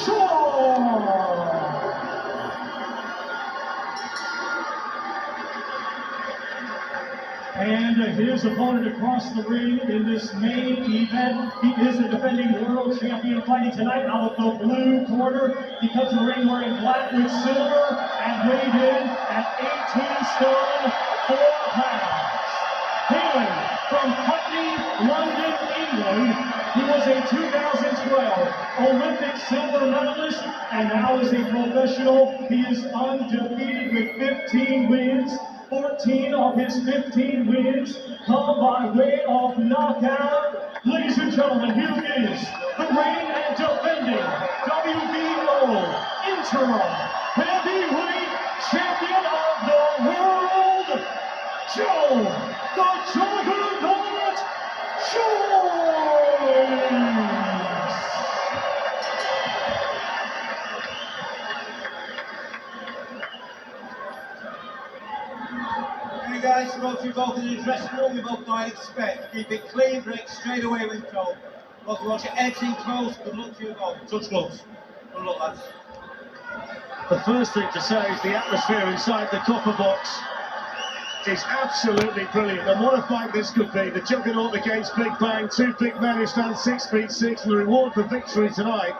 Shaw. And his opponent across the ring in this main event, he is the defending world champion, fighting tonight out of the blue corner. He comes to the ring wearing black with silver and weighed in at 18 stone 4 pounds. Hailing from Putney, London, England, he was a 2012 Olympic silver medalist, and now as a professional, he is undefeated with 15 wins. 14 of his 15 wins come by way of knockout. Ladies and gentlemen, here is the reigning and defending WBO interim heavyweight champion of the world, Joe the Juggernaut Joyce! You guys go through both in the dressing room, we both know I expect. Keep it clean, break straight away with Joe. Both watch your heads in close, good luck to you both. Touch gloves. Good luck, lads. The first thing to say is the atmosphere inside the copper box is absolutely brilliant. And what a fight this could be. The Juggernaut against Big Bang, two big men who stand 6'6", and the reward for victory tonight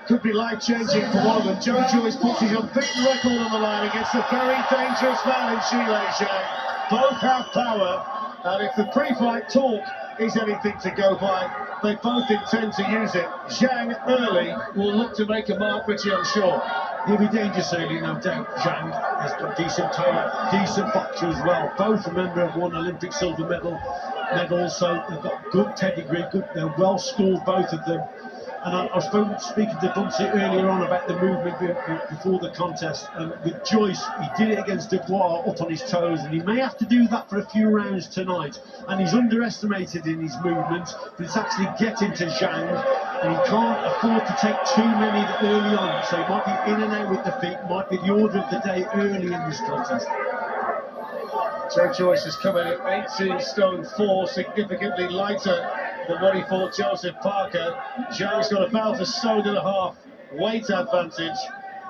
could be life-changing for one of them. Joe Joyce puts his unbeaten record on the line against a very dangerous man in Zhilei Zhang. Both have power, and if the pre-fight talk is anything to go by, they both intend to use it. Zhang early will look to make a mark, Richie, I'm sure. He'll be dangerous early, no doubt. Zhang has got decent talent, decent boxer as well. Both, remember, have won Olympic silver medals, so they've got good pedigree, they're well schooled, both of them. And I was speaking to Bunsey earlier on about the movement before the contest, and with Joyce, he did it against Dubois up on his toes, and he may have to do that for a few rounds tonight. And he's underestimated in his movements, but it's actually getting to Zhang, and he can't afford to take too many early on, so he might be in and out with the feet, might be the order of the day early in this contest. Joe Joyce has come in at 18 stone 4, significantly lighter than what he fought Joseph Parker. Zhang's got about a stone and a half weight advantage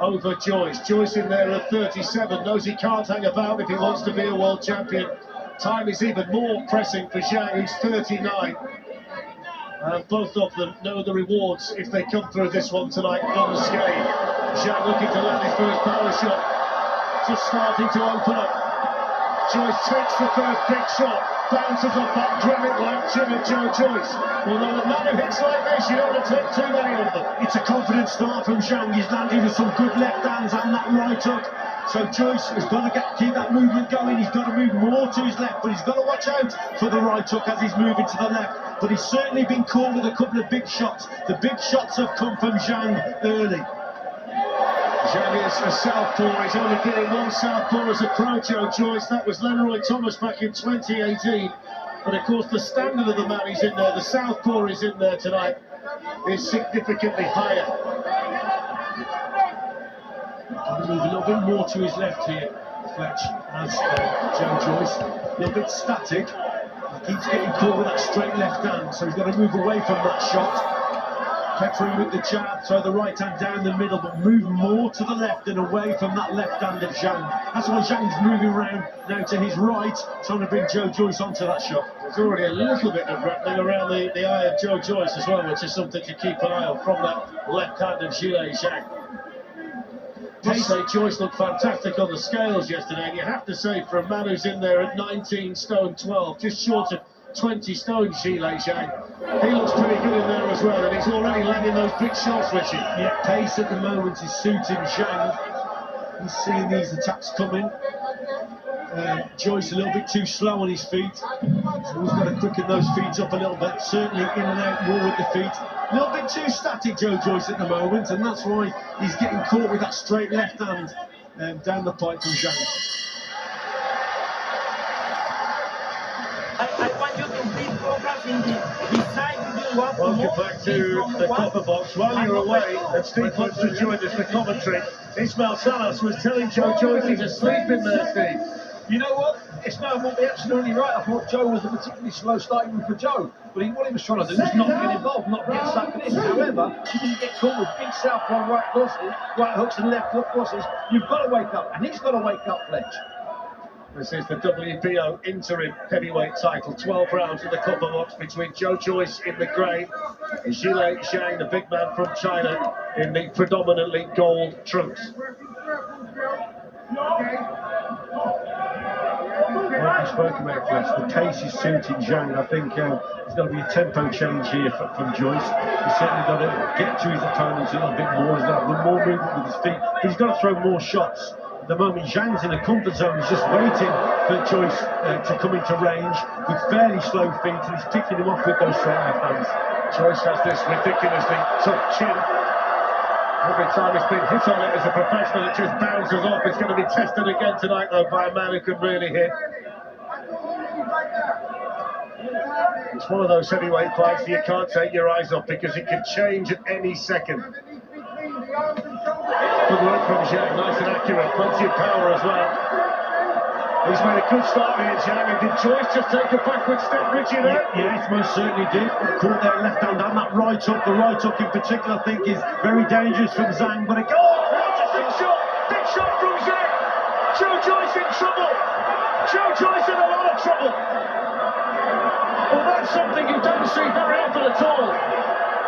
over Joyce. Joyce in there at 37, knows he can't hang about if he wants to be a world champion. Time is even more pressing for Zhang, who's 39. And both of them know the rewards if they come through this one tonight unscathed. Zhang looking to land his first power shot, just starting to open up. Joyce takes the first big shot, bounces off that granite-like chin of Joe Joyce. Although the man who hits like this, you don't want to take too many of them. It's a confident start from Zhang. He's landed with some good left hands and that right hook. So Joyce has got to keep that movement going. He's got to move more to his left, but he's got to watch out for the right hook as he's moving to the left. But he's certainly been caught with a couple of big shots. The big shots have come from Zhang early. Zhang is a southpaw. He's only getting one southpaw as a pro, Joe Joyce. That was Leroy Thomas back in 2018. But of course the standard of the man is in there, the southpaw is in there tonight, is significantly higher. Move a little bit more to his left here, Fletch, as Joe Joyce. A little bit static. He keeps getting caught with that straight left hand, so he's got to move away from that shot. Peppering with the jab, throw the right hand down the middle, but move more to the left and away from that left hand of Zhang. That's why Zhang's moving around now to his right, trying to bring Joe Joyce onto that shot. There's already a little bit of rattling around the eye of Joe Joyce as well, which is something to keep an eye on from that left hand of Zhilei Zhang. Must say Joyce looked fantastic on the scales yesterday, and you have to say for a man who's in there at 19 stone 12, just short of 20 stone, Zhilei Zhang, he looks pretty good in there as well, and he's already landing those big shots, Richie. Yeah, pace at the moment is suiting Zhang. He's seeing these attacks coming. Joyce a little bit too slow on his feet, so he's got to quicken those feet up a little bit, certainly in and out more with the feet. A little bit too static, Joe Joyce, at the moment, and that's why he's getting caught with that straight left hand down the pipe from Zhang. I want you to please focus in the side. Welcome back to the copper box. While you're away, and Steve Punch has joined us for commentary, Ismael Salas was telling Joe Joyce he's asleep in there, Steve. You know what? Ismail might be absolutely right. I thought Joe was a particularly slow start even for Joe. But what he was trying to do was not get involved, not get sucked in. However, if you get caught with big southpaw right crosses, right hooks and left hook crosses, you've got to wake up. And he's got to wake up, Fletch. This is the WBO interim heavyweight title. 12 rounds in the copper box between Joe Joyce in the grey and Zhilei Zhang, the big man from China, in the predominantly gold trunks. Like you spoke about, Fletch, the pace is suiting Zhang. I think there's got to be a tempo change here from Joyce. He's certainly got to get to his opponents a little bit more. He's got to have more movement with his feet, but he's got to throw more shots. At the moment, Zhang's in a comfort zone. He's just waiting for Joyce to come into range with fairly slow feet, and he's picking him off with those straight left hands. Joyce has this ridiculously tough chin. Every time it's been hit on it as a professional, it just bounces off. It's going to be tested again tonight, though, by a man who can really hit. It's one of those heavyweight fights that you can't take your eyes off because it can change at any second. Good work from Zhang, nice and accurate, plenty of power as well. He's made a good start here, Zhang, and did Joyce just take a backward step, Richie, there? Yes, most certainly did. Caught their left hand and that right hook. The right hook in particular, I think, is very dangerous from Zhang, but it goes. Oh, what a big shot from Zhang! Joe Joyce in trouble! Joe Joyce in a lot of trouble! Well, that's something you don't see very often at all.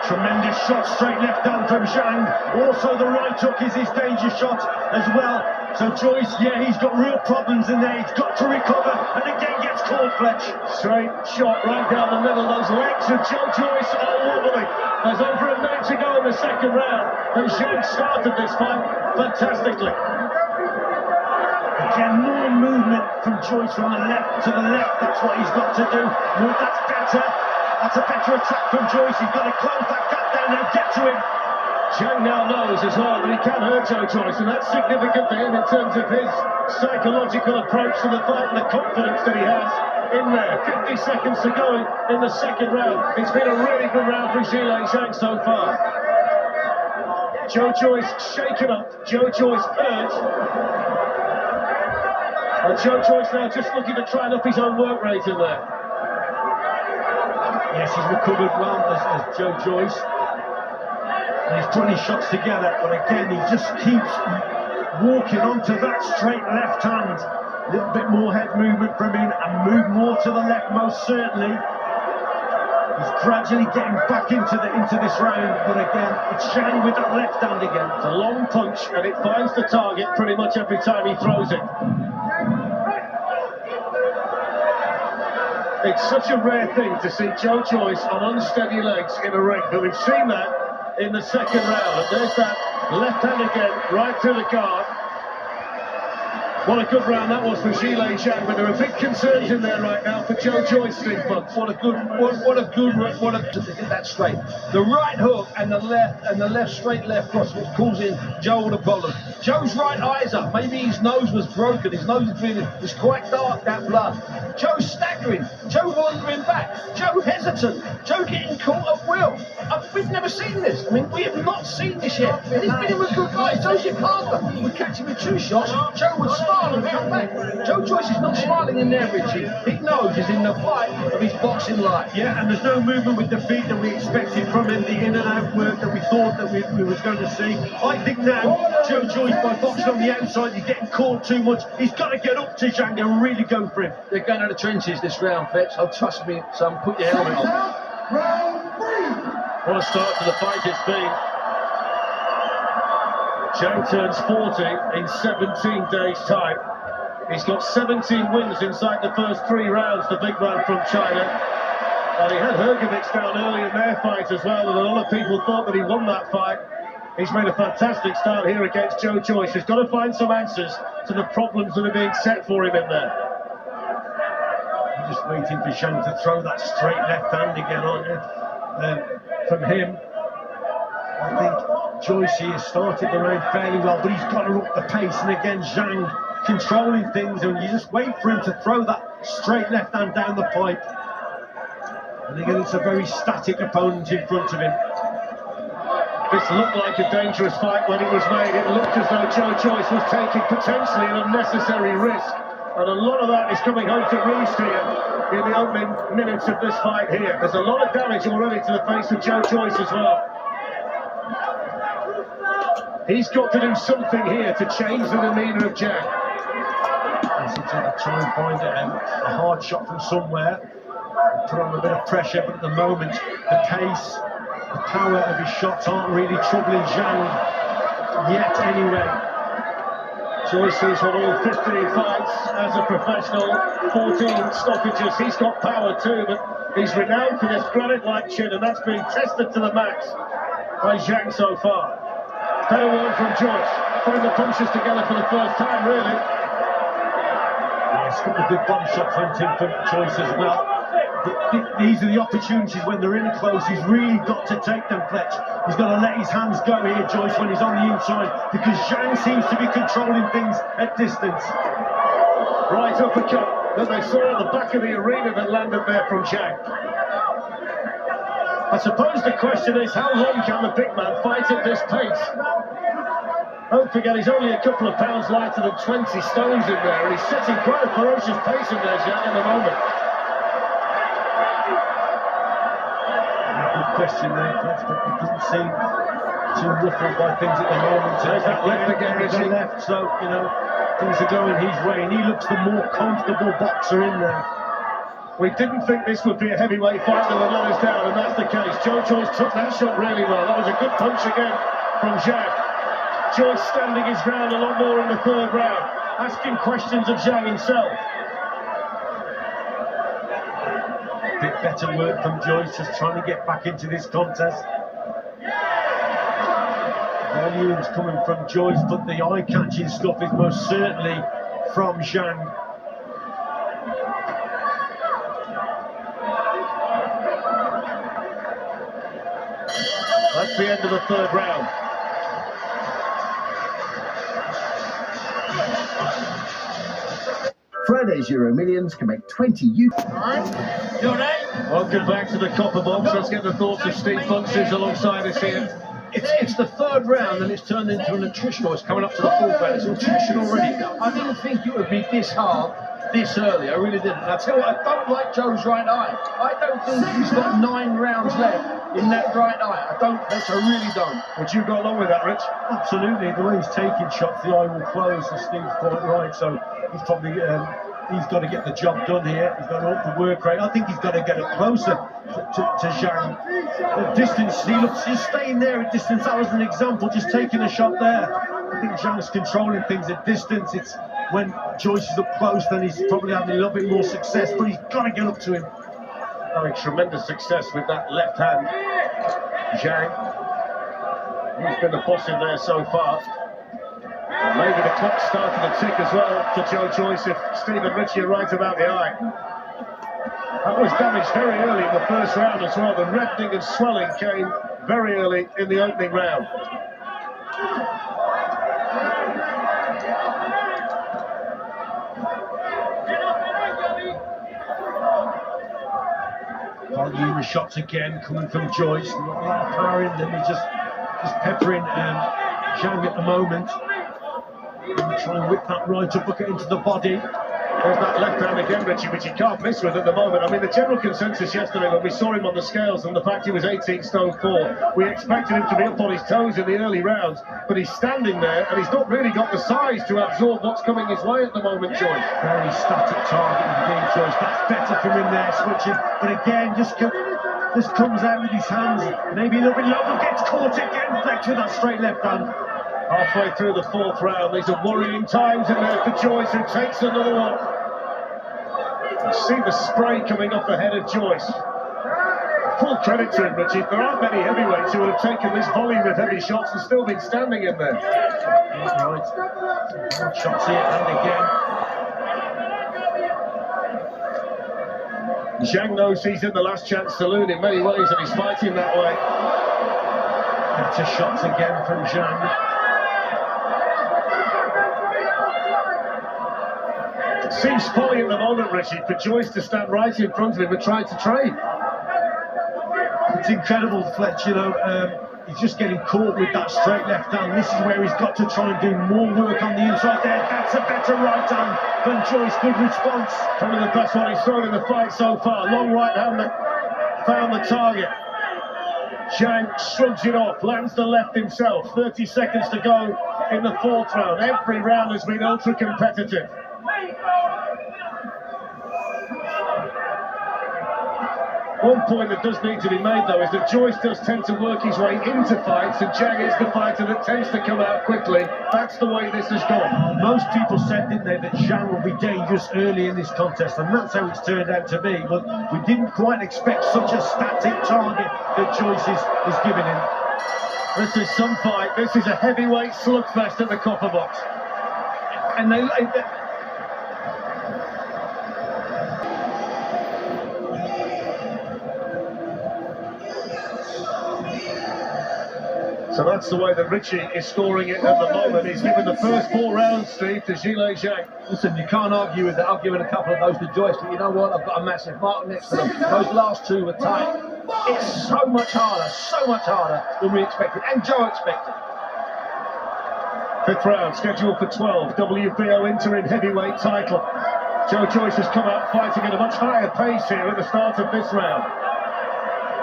Tremendous shot, straight left hand from Zhang. Also the right hook is his danger shot as well. So Joyce, yeah, he's got real problems in there. He's got to recover and again gets caught, Fletch. Straight shot right down the middle. Those legs of Joe Joyce are wobbling. There's over a minute to go in the second round. And Zhang started this fight fantastically. Again, more movement from Joyce from the left to the left. That's what he's got to do. Well, that's better. That's a better attack from Joyce. He's got to close that gap down and get to him. Zhang now knows as well that he can hurt Joe Joyce, and that's significant for him in terms of his psychological approach to the fight and the confidence that he has in there. 50 seconds to go in the second round. It's been a really good round for Zhilei Zhang so far. Joe Joyce shaken up, Joe Joyce hurt. And Joe Joyce now just looking to try and up his own work rate in there. Yes, he's recovered well as Joe Joyce. And he's putting his shots together, but again, he just keeps walking onto that straight left hand. A little bit more head movement from him and move more to the left, most certainly. He's gradually getting back into this round, but again, it's Zhang with that left hand again. It's a long punch, and it finds the target pretty much every time he throws it. It's such a rare thing to see Joe Joyce on unsteady legs in a ring, but we've seen that in the second round. And there's that left hand again, right through the guard. What a good round that was for Zhilei Zhang, but there are big concerns in there right now for Joe Joyce, Steve Bucks. To get that straight. The right hook and the left straight left cross was causing Joe the problem. Joe's right eye's up. Maybe his nose was broken. His nose is quite dark, that blood. Joe's staggering. Joe wandering back. Joe hesitant. Joe getting caught at will. We've never seen this. I mean, we have not seen this yet. And he's been in with good fight. Joe's your partner. We catch him with two shots. Joe would smile and come back. Joe Joyce is not smiling in there, Richie. He knows he's in the fight of his boxing life. Yeah, and there's no movement with the feet that we expected from him, the in and out work that we thought that we was going to see. I think now Joe Joyce, by boxing on the outside, he's getting caught too much. He's got to get up to Zhang and really go for him. They're going to the trenches this round, Fletch. Oh, trust me, son, put your helmet on. What a start to the fight it's been. Zhang turns 40 in 17 days' time. He's got 17 wins inside the first 3 rounds, the big man from China. And he had Hrgovic down early in their fight as well, and a lot of people thought that he won that fight. He's made a fantastic start here against Joe Joyce. He's got to find some answers to the problems that are being set for him in there. I'm just waiting for Zhang to throw that straight left hand again, aren't you? From him, I think Joyce here started the round fairly well, but he's got to up the pace. And again, Zhang controlling things, and you just wait for him to throw that straight left hand down the pipe. And again, it's a very static opponent in front of him. This looked like a dangerous fight when it was made. It looked as though Joe Joyce was taking potentially an unnecessary risk. And a lot of that is coming home to roost here in the opening minutes of this fight here. There's a lot of damage already to the face of Joe Joyce as well. He's got to do something here to change the demeanour of Jack. He's going to try and find a hard shot from somewhere, put on a bit of pressure, but at the moment, the pace, the power of his shots aren't really troubling Zhang yet anyway. Joyce has won all 15 fights as a professional, 14 stoppages. He's got power too, but he's renowned for this granite-like chin, and that's been tested to the max by Zhang so far. Better one from Joyce, putting the punches together for the first time, really. Yeah, it's got a good body shot from Joyce as well. These are the opportunities when they're in close. He's really got to take them, Fletch. He's got to let his hands go here, Joyce, when he's on the inside, because Zhang seems to be controlling things at distance. Right uppercut that they saw at the back of the arena that landed there from Zhang. I suppose the question is, how long can the big man fight at this pace? Don't forget, he's only a couple of pounds lighter than 20 stones in there, and he's setting quite a ferocious pace in there, Zhang, at the moment. Good question there, Fletch, but he doesn't seem too ruffled by things at the moment. There's that left again, He's Richie. left, so, you know, things are going his way, and he looks the more comfortable boxer in there. We didn't think this would be a heavyweight fight that would let us down, and that's the case. Joe Joyce took that shot really well. That was a good punch again from Zhang. Joyce standing his ground a lot more in the third round, asking questions of Zhang himself. A bit better work from Joyce, just trying to get back into this contest. Volume's coming from Joyce, but the eye-catching stuff is most certainly from Zhang. That's the end of the third round. Friday's Euro Millions can make 20 You right? Welcome back to the Copper Box. Let's get the thoughts of Steve Funches alongside us here. It's the third round and it's turned into an attritional. It's coming up to the fourth round. It's attrition already. I didn't think it would be this hard this early. I really didn't. And I tell you what, I don't like Joe's right eye. I don't think he's got 9 rounds left in that right eye. I don't, Fletch, I really don't. Would you go along with that, Rich? Absolutely, the way he's taking shots, the eye will close, and Steve's quite right, so he's probably, he's got to get the job done here, he's got to up the work rate. I think he's got to get it closer to Zhang. The distance, he's staying there at distance, that was an example, just taking a shot there. I think Zhang's controlling things at distance. It's when Joyce is up close, then he's probably having a little bit more success, but he's got to get up to him. Having tremendous success with that left hand, Zhang. He's been the boss in there so far. And maybe the clock started to tick as well for Joe Joyce if Steve and Richie are right about the eye. That was damaged very early in the first round as well. The reddening and swelling came very early in the opening round. Volume of shots again coming from Joyce. Not a lot of power in them. He's just peppering Zhang at the moment. And try and whip that right uppercut into the body. There's that left hand again, Richie, which he can't miss with at the moment. I mean, the general consensus yesterday when we saw him on the scales and the fact he was 18 stone 4, we expected him to be up on his toes in the early rounds, but he's standing there and he's not really got the size to absorb what's coming his way at the moment, Joyce. Very static target indeed, Joyce. That's better from him there, switching. But again, just comes out with his hands. Maybe a little bit low, but gets caught again. Fletch with that straight left hand. Halfway through the fourth round, these are worrying times in there for Joyce, who takes another one. You see the spray coming off the head of Joyce. Full credit to him, Richie. There aren't many heavyweights who would have taken this volume of heavy shots and still been standing in there. Right. Shots here and again. Zhang knows he's in the last chance saloon in many ways, and he's fighting that way. Better shots again from Zhang. It seems folly at the moment, Richie, for Joyce to stand right in front of him and try to trade. It's incredible, Fletch, you know. He's just getting caught with that straight left hand. This is where he's got to try and do more work on the inside there. That's a better right hand than Joyce. Good response. Probably the best one he's thrown in the fight so far. Long right hand that found the target. Zhang shrugs it off, lands the left himself. 30 seconds to go in the fourth round. Every round has been ultra competitive. One point that does need to be made, though, is that Joyce does tend to work his way into fights, and Zhang is the fighter that tends to come out quickly. That's the way this has gone. Most people said, didn't they, that Zhang will be dangerous early in this contest, and that's how it's turned out to be. But we didn't quite expect such a static target that Joyce is giving him. This is some fight. This is a heavyweight slugfest at the Copper Box. And they So that's the way that Richie is scoring it at the moment. He's given the first 4 rounds, Steve, to Zhilei Zhang. Listen, you can't argue with that. I've given a couple of those to Joyce, but you know what? I've got a massive mark next to them. Those last 2 were tight. It's so much harder than we expected, and Joe expected. 5th round, scheduled for 12. WBO interim heavyweight title. Joe Joyce has come out fighting at a much higher pace here at the start of this round.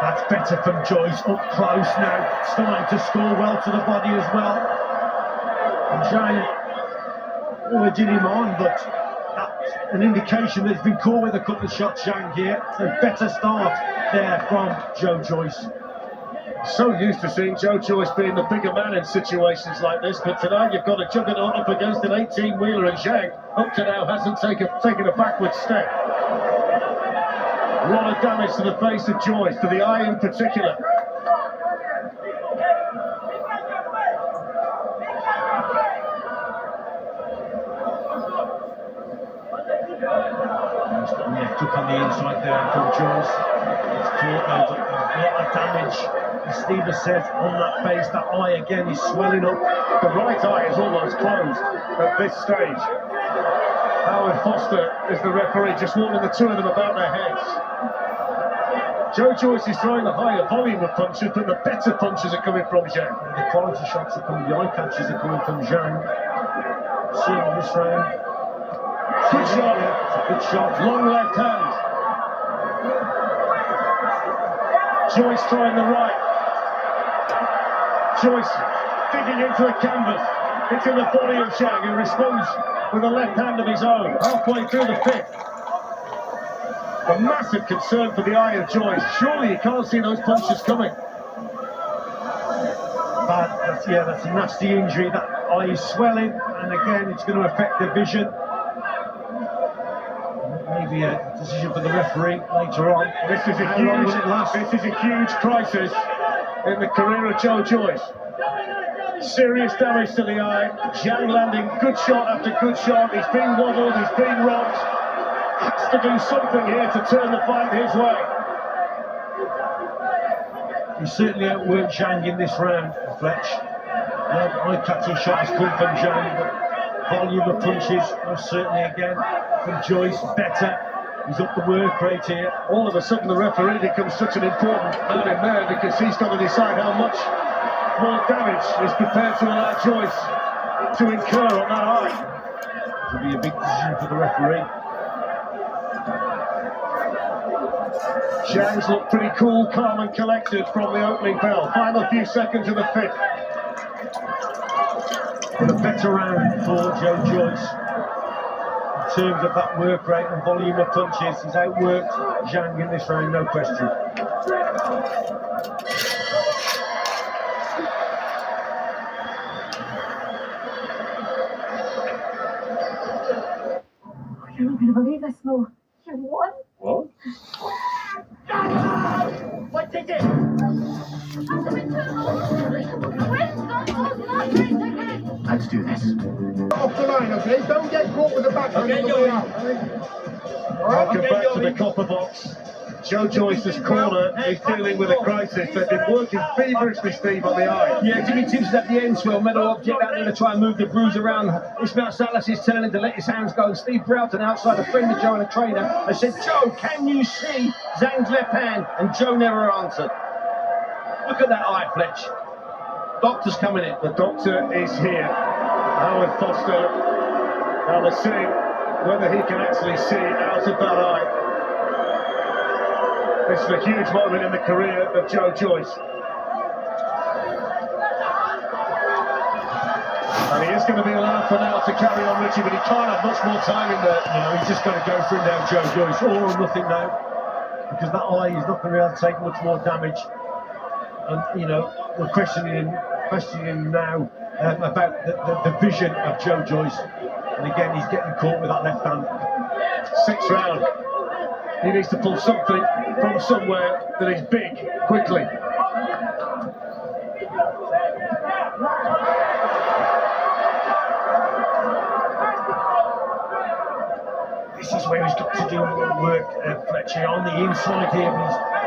That's better from Joyce, up close now, starting to score well to the body as well. And Zhang already did him on, but that's an indication that he's been caught with a couple of shots, Zhang here. A better start there from Joe Joyce. So used to seeing Joe Joyce being the bigger man in situations like this, but tonight you've got a juggernaut up against an 18-wheeler, and Zhang, up to now, hasn't taken a backward step. A lot of damage to the face of Joyce, to the eye in particular. Yeah, took on the inside there from Joyce. It's caught now, but a lot of damage. As Steve has said, on that face, that eye again is swelling up. The right eye is almost closed at this stage. Howard Foster is the referee, just warning the 2 of them about their heads. Joe Joyce is throwing the higher volume of punches, but the better punches are coming from Zhang. The quality shots are coming, the eye catches are coming from Zhang. See on this round. Good shot. Yeah, good shot. Long left hand. Joyce throwing the right. Joyce digging into the canvas. It's in the body of Zhang, who responds with a left hand of his own, halfway through the 5th. A massive concern for the eye of Joyce. Surely you can't see those punches coming. But that's a nasty injury. That eye is swelling, and again, it's going to affect the vision. Maybe a decision for the referee later on. This is a How long will it last? This is a huge crisis in the career of Joe Joyce. Serious damage to the eye. Zhang landing good shot after good shot. He's being waddled, he's being rocked. Has to do something here to turn the fight his way. He certainly outworked Zhang in this round, Fletch. Eye-catching shot has come from Zhang, but volume of punches, most certainly again, from Joyce, better. He's up the work rate here. All of a sudden the referee becomes such an important man in there, because he's got to decide how much more damage is prepared to allow Joyce to incur on that eye. It'll be a big decision for the referee. Zhang's looked pretty cool, calm and collected from the opening bell. Final few seconds of the 5th. But a better round for Joe Joyce. In terms of that work rate and volume of punches, he's outworked Zhang in this round, no question. You're not going to believe this, Mo. You won. What? What ticket? Let's do this. Off the line, okay? Don't get caught with the backhand on the way out. Welcome back to the Copper Box. Joe Joyce's corner is dealing with a crisis. They've been working feverishly, Steve, on the eye. Yeah, Jimmy Tibbs at the end, swell metal object out there to try and move the bruise around. Ismail Salas is telling him to let his hands go, and Steve Broughton outside, a friend of Joe and a trainer, has said, Joe, can you see Zhang's left hand? And Joe never answered. Look at that eye, Fletch. Doctor's coming in. The doctor is here. Howard Foster. Now they're seeing whether he can actually see out of that eye. This is a huge moment in the career of Joe Joyce. And he is going to be allowed for now to carry on, Richie, but he can't have much more time in there. No, he's just got to go for it now, Joe Joyce. All or nothing now. Because that eye is not going to be able to take much more damage. And, you know, we're questioning now about the vision of Joe Joyce. And again, he's getting caught with that left hand. 6th round. He needs to pull something from somewhere that is big, quickly. This is where he's got to do more work, Fletcher, on the inside here.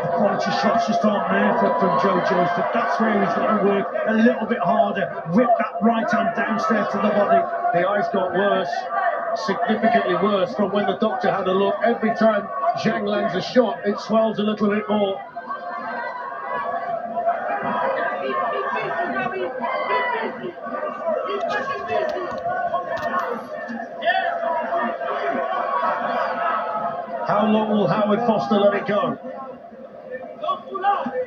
The quality shots just aren't there from Joe Joyce, but that's where he's got to work a little bit harder. Whip that right hand downstairs to the body. The eyes got worse, significantly worse from when the doctor had a look. Every time Zhang lands a shot, it swells a little bit more. How long will Howard Foster let it go?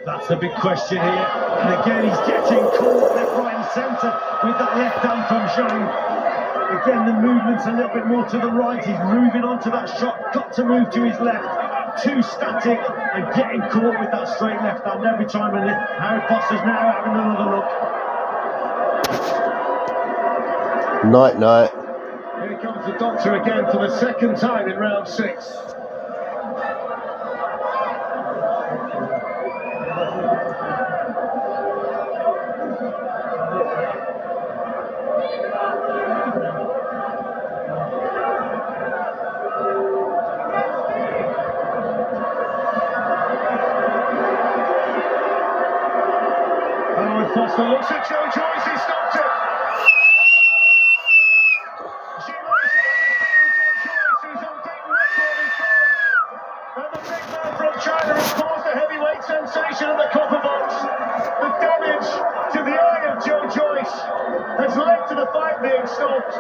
That's the big question here. And again, he's getting caught left, right and centre with that left hand from Zhang. Again, the movement's a little bit more to the right. He's moving on to that shot. Got to move to his left. Too static and getting caught with that straight left hand every time. And Howard Foster's now having another look. Night, night. Here comes the doctor again for the 2nd time in round 6. Howard Foster looks at Joe Joyce, he stopped it. China has caused a heavyweight sensation in the copper box. The damage to the eye of Joe Joyce has led to the fight being stopped.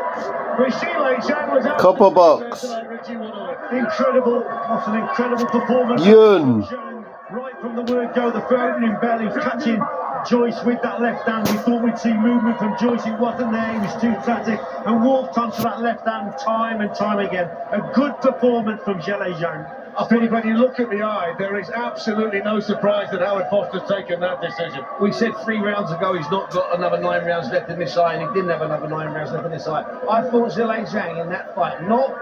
Weishile Zhang was out. Copper box. Incredible, what an incredible performance. Yun. Right from the word go, the opening bell, he's catching Joyce with that left hand. We thought we'd see movement from Joyce, it wasn't there, he was too static and walked onto that left hand time and time again. A good performance from Weishile Zhang. I think when you look at the eye, there is absolutely no surprise that Howard Foster's taken that decision. We said 3 rounds ago he's not got another 9 rounds left in this eye, and he didn't have another 9 rounds left in this eye. I thought Weishile Zhang in that fight, not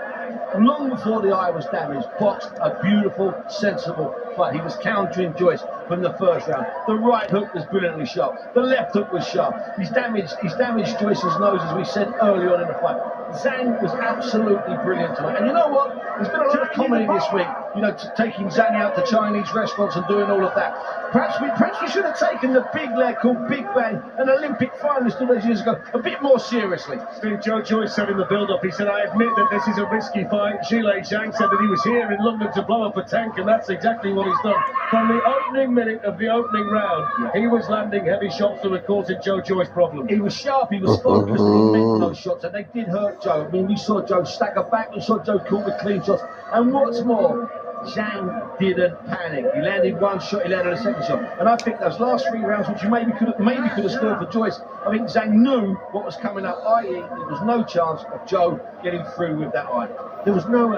long before the eye was damaged, boxed a beautiful, sensible fight. He was countering Joyce from the 1st round. The right hook was brilliantly sharp. The left hook was sharp. He's damaged Joyce's nose, as we said early on in the fight. Zhang was absolutely brilliant tonight. And you know what? There's been a lot of comedy this week, you know, taking Zhang out to Chinese restaurants and doing all of that. Perhaps we should have taken the big lad called Big Bang, an Olympic finalist all those years ago, a bit more seriously. Steve, Joe Joyce said in the build-up, he said, I admit that this is a risky fight. Weishile Zhang said that he was here in London to blow up a tank, and that's exactly what he's done. From the opening minute of the opening round, he was landing heavy shots that were causing Joe Joyce problems. He was sharp, he was focused, he meant those shots, and they did hurt Joe. I mean, we saw Joe stagger back, we saw Joe caught with clean shots, and what's more, Zhang didn't panic. He landed 1 shot, he landed a 2nd shot. And I think those last 3 rounds, which you maybe could have scored for Joyce, I think Zhang knew what was coming up, i.e. there was no chance of Joe getting through with that eye. There was no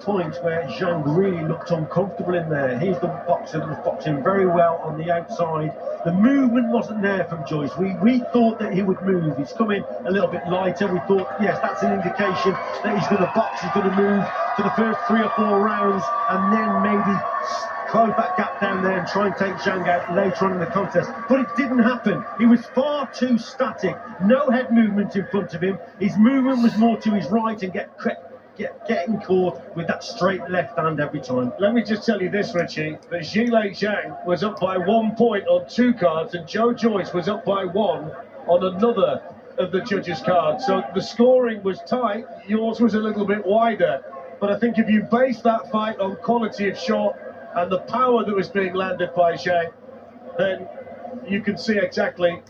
point where Zhang really looked uncomfortable in there. He's the boxer that was boxing very well on the outside. The movement wasn't there from Joyce. We thought that he would move. He's coming a little bit lighter. We thought, yes, that's an indication that he's going to box, he's going to move for the first 3 or 4 rounds and then maybe close that gap down there and try and take Zhang out later on in the contest. But it didn't happen. He was far too static. No head movement in front of him. His movement was more to his right and getting caught with that straight left hand every time. Let me just tell you this, Richie, that Weishile Zhang was up by 1 point on 2 cards and Joe Joyce was up by 1 on another of the judges' cards. So the scoring was tight, yours was a little bit wider. But I think if you base that fight on quality of shot and the power that was being landed by Zhang, then you can see exactly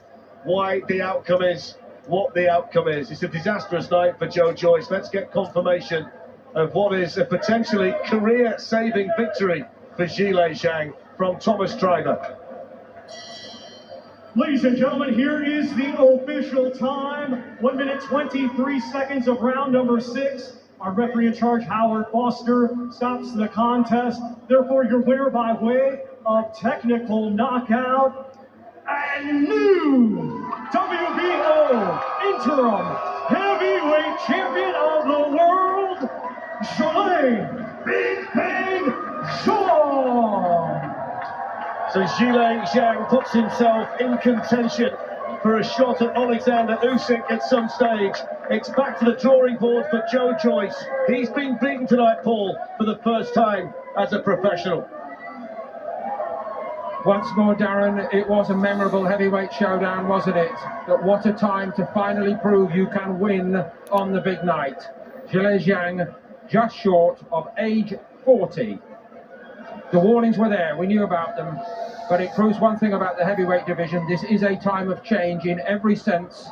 why the outcome is what the outcome is. It's a disastrous night for Joe Joyce. Let's get confirmation of what is a potentially career-saving victory for Zhilei Zhang from Thomas Treiber. Ladies and gentlemen, here is the official time. 1 minute 23 seconds of round number 6. Our referee in charge, Howard Foster, stops the contest. Therefore, your winner by way of technical knockout and new WBO interim heavyweight champion of the world, Zhilei Big Bang Zhang. So Zhilei Zhang puts himself in contention for a shot at Alexander Usyk at some stage. It's back to the drawing board for Joe Joyce. He's been beaten tonight, Paul, for the first time as a professional. Once more, Darren, it was a memorable heavyweight showdown, wasn't it? But what a time to finally prove you can win on the big night. Zhilei Zhang, just short of age 40. The warnings were there, we knew about them, but it proves one thing about the heavyweight division: this is a time of change in every sense.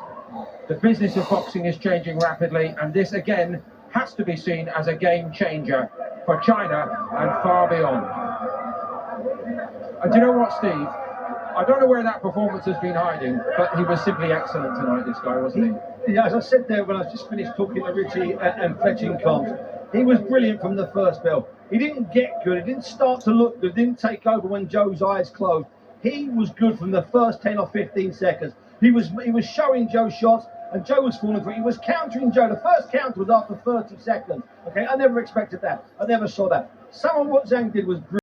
The business of boxing is changing rapidly, and this again has to be seen as a game changer for China and far beyond. And do you know what, Steve? I don't know where that performance has been hiding, but he was simply excellent tonight, this guy, wasn't he? Yeah, as I said there when I just finished talking to Richie and fetching comms, he was brilliant from the first bell. He didn't get good, he didn't start to look good, didn't take over when Joe's eyes closed. He was good from the first 10 or 15 seconds. He was showing Joe shots, and Joe was falling for it. He was countering Joe. The first counter was after 30 seconds. Okay, I never expected that. I never saw that. Some of what Zhang did was brilliant.